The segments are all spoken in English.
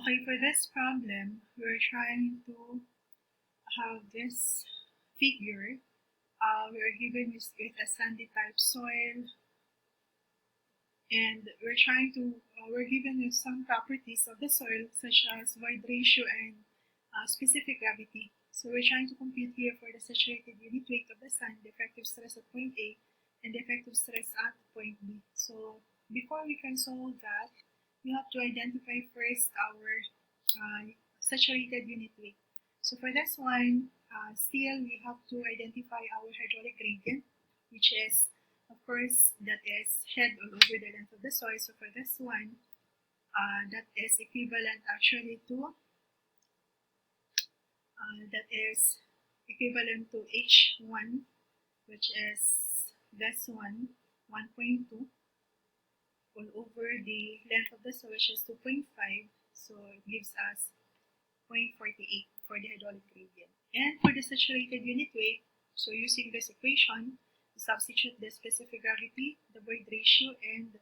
Okay, for this problem, we're trying to have this figure. We're given with a sandy type soil, and we're given with some properties of the soil, such as void ratio and specific gravity. So we're trying to compute here for the saturated unit weight of the sand, the effective stress at point A, and the effective stress at point B. So before we can solve that, we have to identify first our saturated unit weight. So for this one, still we have to identify our hydraulic gradient, which is, of course, that is shed all over the length of the soil. So for this one, that is equivalent actually to H1, which is this one, 1.2, all over the length of the soil, which is 2.5. So it gives us 0.48 for the hydraulic gradient. And for the saturated unit weight, so using this equation, substitute the specific gravity, the void ratio, and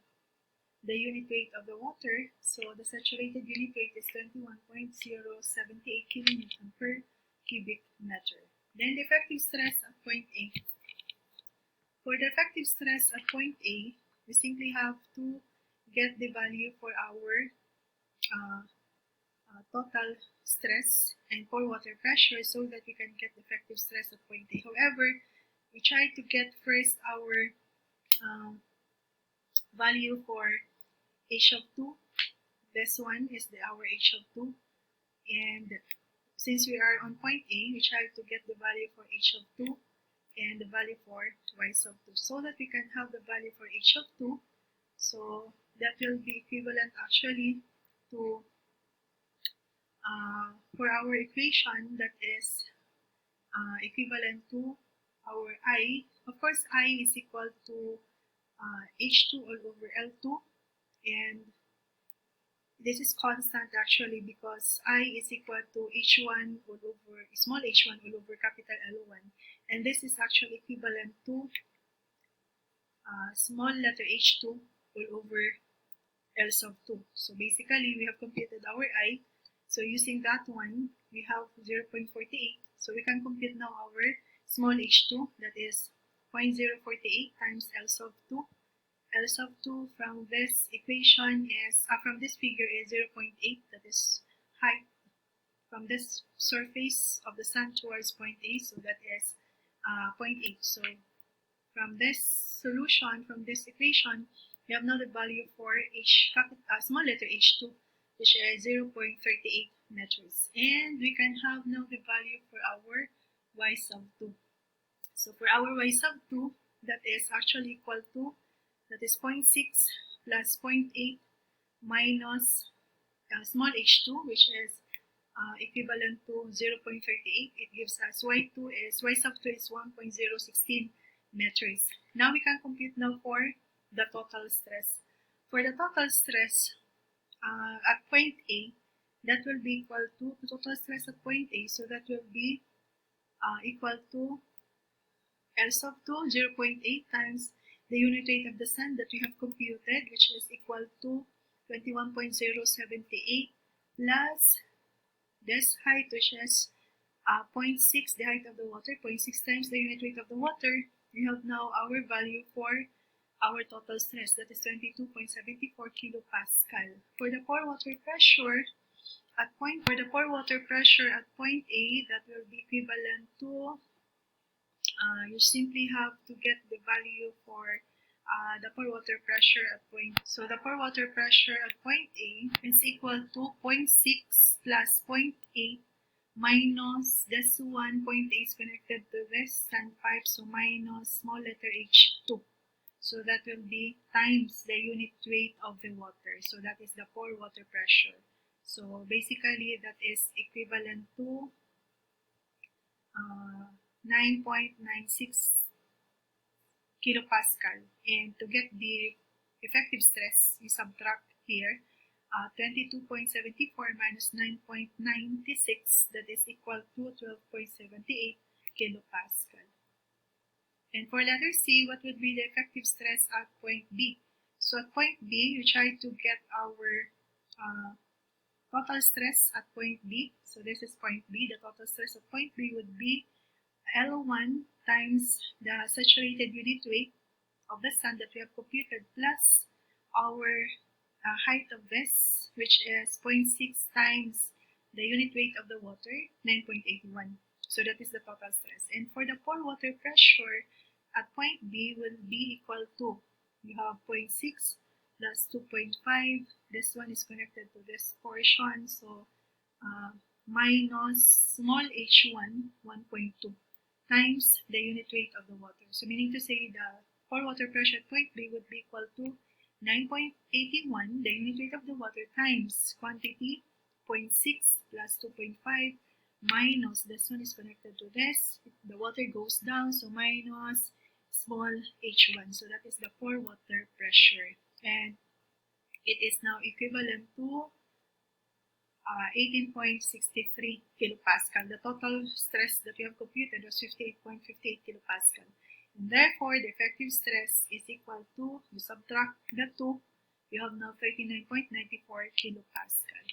the unit weight of the water. So the saturated unit weight is 21.078 kilonewton per cubic meter. Then the effective stress at point A. For the effective stress at point A, we simply have to get the value for our total stress and pore water pressure so that we can get the effective stress at point A. However, we try to get first our value for H of 2. This one is our H of 2. And since we are on point A, we try to get the value for H of 2 and the value for Y sub 2 so that we can have the value for H of 2. So that will be equivalent actually to for our equation, that is equivalent to our I. Of course, I is equal to H2 all over L2, and this is constant actually because I is equal to H1 all over small h1 all over capital L1, and this is actually equivalent to small letter H2 all over L sub 2. So basically, we have computed our I. So using that one, we have 0.48. So we can compute now our small h2, that is 0.048 times L sub 2. L sub 2 from this equation is, from this figure is 0.8, that is height from this surface of the sun towards point A, so that is 0.8. So from this solution, from this equation, we have now the value for small letter h2, which is 0.38 meters. And we can have now the value for our Y sub 2. So for our Y sub 2, that is actually equal to, that is 0.6 plus 0.8 minus small h2, which is equivalent to 0.38. It gives us Y sub 2 is 1.016 meters. Now we can compute now for the total stress. For the total stress at point A, that will be equal to the total stress at point A, so that will be equal to L sub 2, 0.8 times the unit weight of the sand that we have computed, which is equal to 21.078 plus this height, which is 0.6, the height of the water, 0.6 times the unit weight of the water. We have now our value for our total stress, that is 22.74 kilopascal. For the pore water pressure at point A, that will be equivalent to, you simply have to get the value for the pore water pressure at point. So the pore water pressure at point A is equal to 0.6 plus 0.8 minus this one. 0.8 is connected to this sand pipe, so minus small letter h2. So that will be times the unit weight of the water. So that is the pore water pressure. So basically, that is equivalent to 9.96 kilopascal. And to get the effective stress, we subtract here 22.74 minus 9.96, that is equal to 12.78 kilopascal. And for letter C, what would be the effective stress at point B? So at point B, we try to get our total stress at point B. So this is point B. The total stress at point B would be L1 times the saturated unit weight of the sand that we have computed plus our height of this, which is 0.6 times the unit weight of the water, 9.81. So that is the total stress. And for the pore water pressure at point B will be equal to, you have 0.6 plus 2.5. This one is connected to this portion. So minus small h1, 1.2 times the unit weight of the water. So meaning to say the pore water pressure at point B would be equal to 9.81, the unit weight of the water, times quantity 0.6 plus 2.5 minus, this one is connected to this, the water goes down, so minus small h1. So that is the pore water pressure. And it is now equivalent to 18.63 kilopascal. The total stress that we have computed was 58.58 kilopascal. And therefore, the effective stress is equal to, you subtract the 2, you have now 39.94 kilopascal.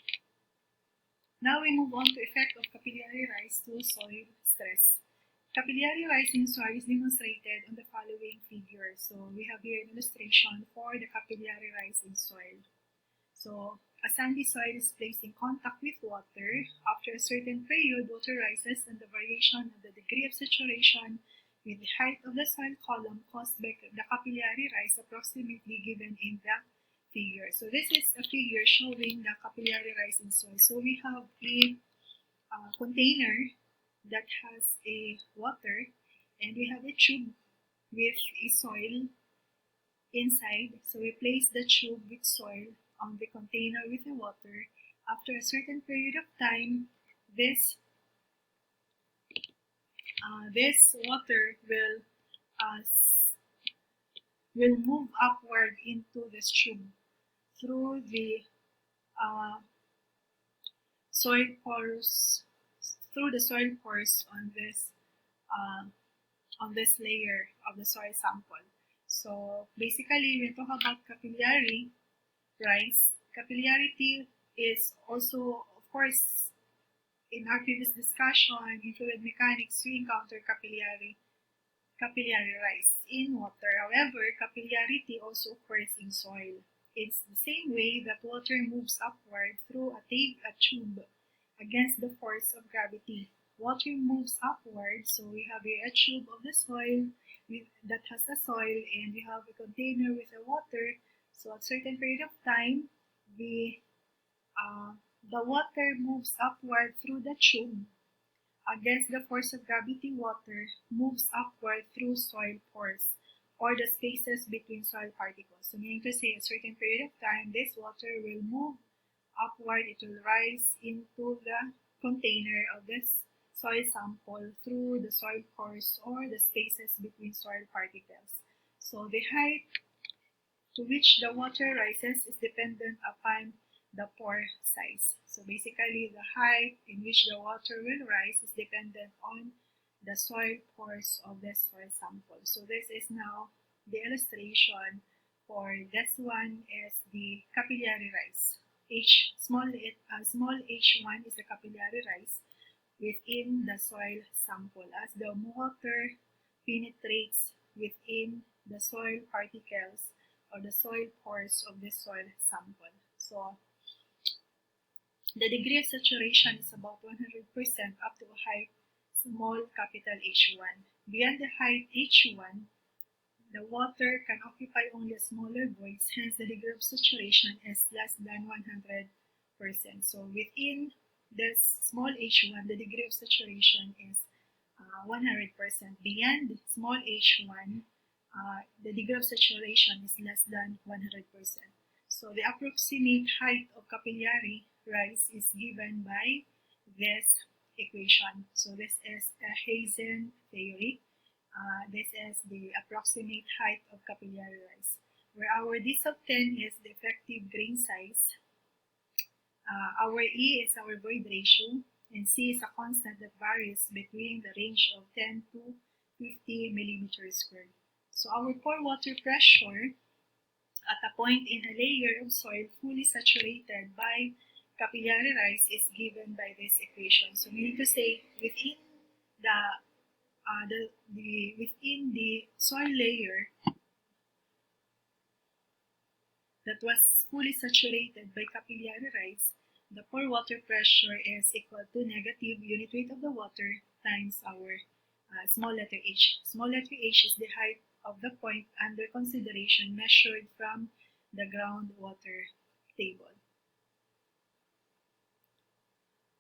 Now we move on to effect of capillary rise to soil stress. Capillary rise in soil is demonstrated on the following figure. So we have here an illustration for the capillary rise in soil. So a sandy soil is placed in contact with water. After a certain period, water rises, and the variation of the degree of saturation with the height of the soil column caused by the capillary rise approximately given in the figure. So this is a figure showing the capillary rise in soil. So we have a container that has a water, and we have a tube with a soil inside. So we place the tube with soil on the container with the water. After a certain period of time, this water will move upward into this tube through the soil pores on this layer of the soil sample. So basically, when we talk about capillary rise, capillarity is also, of course, in our previous discussion in fluid mechanics, we encounter capillary rise in water. However, capillarity also occurs in soil. It's the same way that water moves upward through a tube against the force of gravity. Water moves upward, so we have a tube of the soil that has a soil, and we have a container with the water. So at a certain period of time, the water moves upward through the tube against the force of gravity. Water moves upward through soil pores, or the spaces between soil particles. So meaning to say, a certain period of time, this water will move upward. It will rise into the container of this soil sample through the soil pores or the spaces between soil particles. So the height to which the water rises is dependent upon the pore size. So basically, the height in which the water will rise is dependent on the soil pores of the soil sample. So this is now the illustration for this one is the capillary rise. Small h1 is the capillary rise within the soil sample as the water penetrates within the soil particles or the soil pores of the soil sample. So the degree of saturation is about 100% up to a height small capital H1. Beyond the height H1, the water can occupy only smaller voids, hence the degree of saturation is less than 100%. So within this small h1, the degree of saturation is 100%. Beyond small h1, the degree of saturation is less than 100%. So the approximate height of capillary rise is given by this equation. So this is a Hazen theory. This is the approximate height of capillary rise, where our d sub 10 is the effective grain size, our E is our void ratio, and C is a constant that varies between the range of 10 to 50 millimeters squared. So our pore water pressure at a point in a layer of soil fully saturated by capillary rise is given by this equation. So meaning to say, within within the soil layer that was fully saturated by capillary rise, the pore water pressure is equal to negative unit weight of the water times our small letter h. Small letter h is the height of the point under consideration measured from the groundwater table.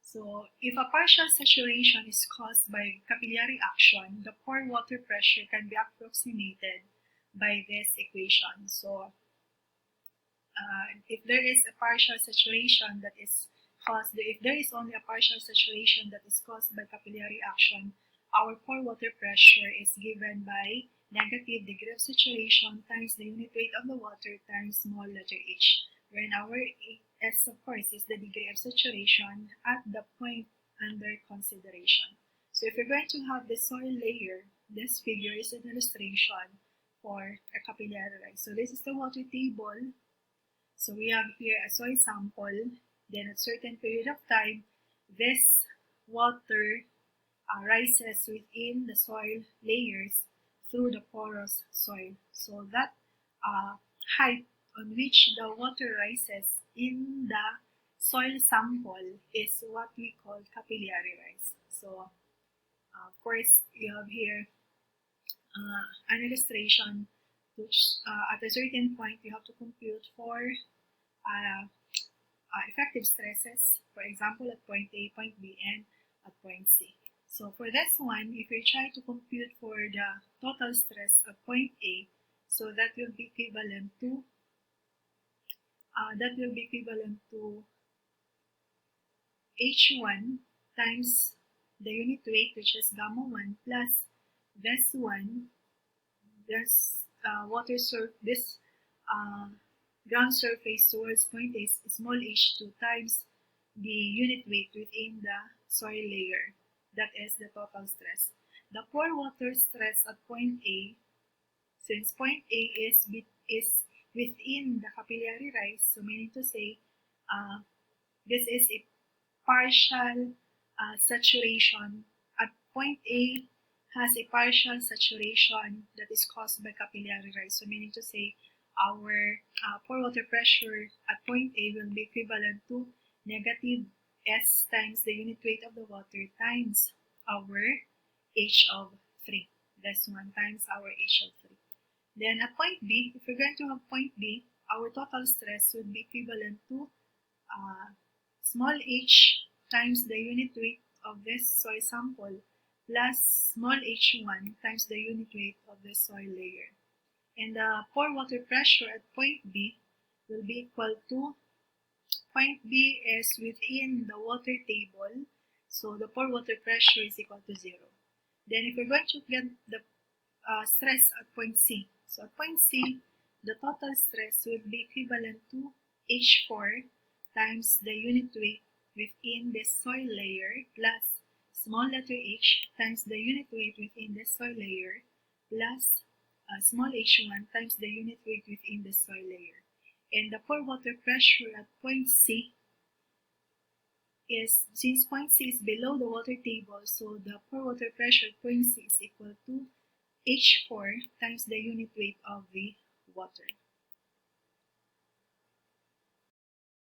So, if a partial saturation is caused by capillary action, the pore water pressure can be approximated by this equation. So, if there is a partial saturation that is caused, if there is only a partial saturation that is caused by capillary action, our pore water pressure is given by negative degree of saturation times the unit weight of the water times small letter h, wherein our S, of course, is the degree of saturation at the point under consideration. So if you're going to have the soil layer, this figure is an illustration for a capillary rise. So this is the water table. So we have here a soil sample. Then at a certain period of time, this water rises within the soil layers through the porous soil. So that height on which the water rises in the soil sample is what we call capillary rise. So of course, you have here an illustration which at a certain point you have to compute for effective stresses, for example at point A, point B, and at point C. So for this one, if we try to compute for the total stress at point A, so that will be equivalent to H1 times the unit weight, which is gamma 1, plus this one, this ground surface towards point A, small h2 times the unit weight within the soil layer. That is the total stress. The pore water stress at point A, since point A is within the capillary rise, so meaning to say this is a partial saturation. At point A has a partial saturation that is caused by capillary rise, so meaning to say our pore water pressure at point A will be equivalent to negative S times the unit weight of the water times our H of 3. This one times our H of 3. Then at point B, if we're going to have point B, our total stress would be equivalent to small h times the unit weight of this soil sample plus small h1 times the unit weight of the soil layer. And the pore water pressure at point B will be equal to, point B is within the water table, so the pore water pressure is equal to 0. Then if we're going to get the stress at point C, so at point C, the total stress will be equivalent to H4 times the unit weight within the soil layer plus small letter h times the unit weight within the soil layer plus small h1 times the unit weight within the soil layer. And the pore water pressure at point C is, since point C is below the water table, so the pore water pressure at point C is equal to H4 times the unit weight of the water.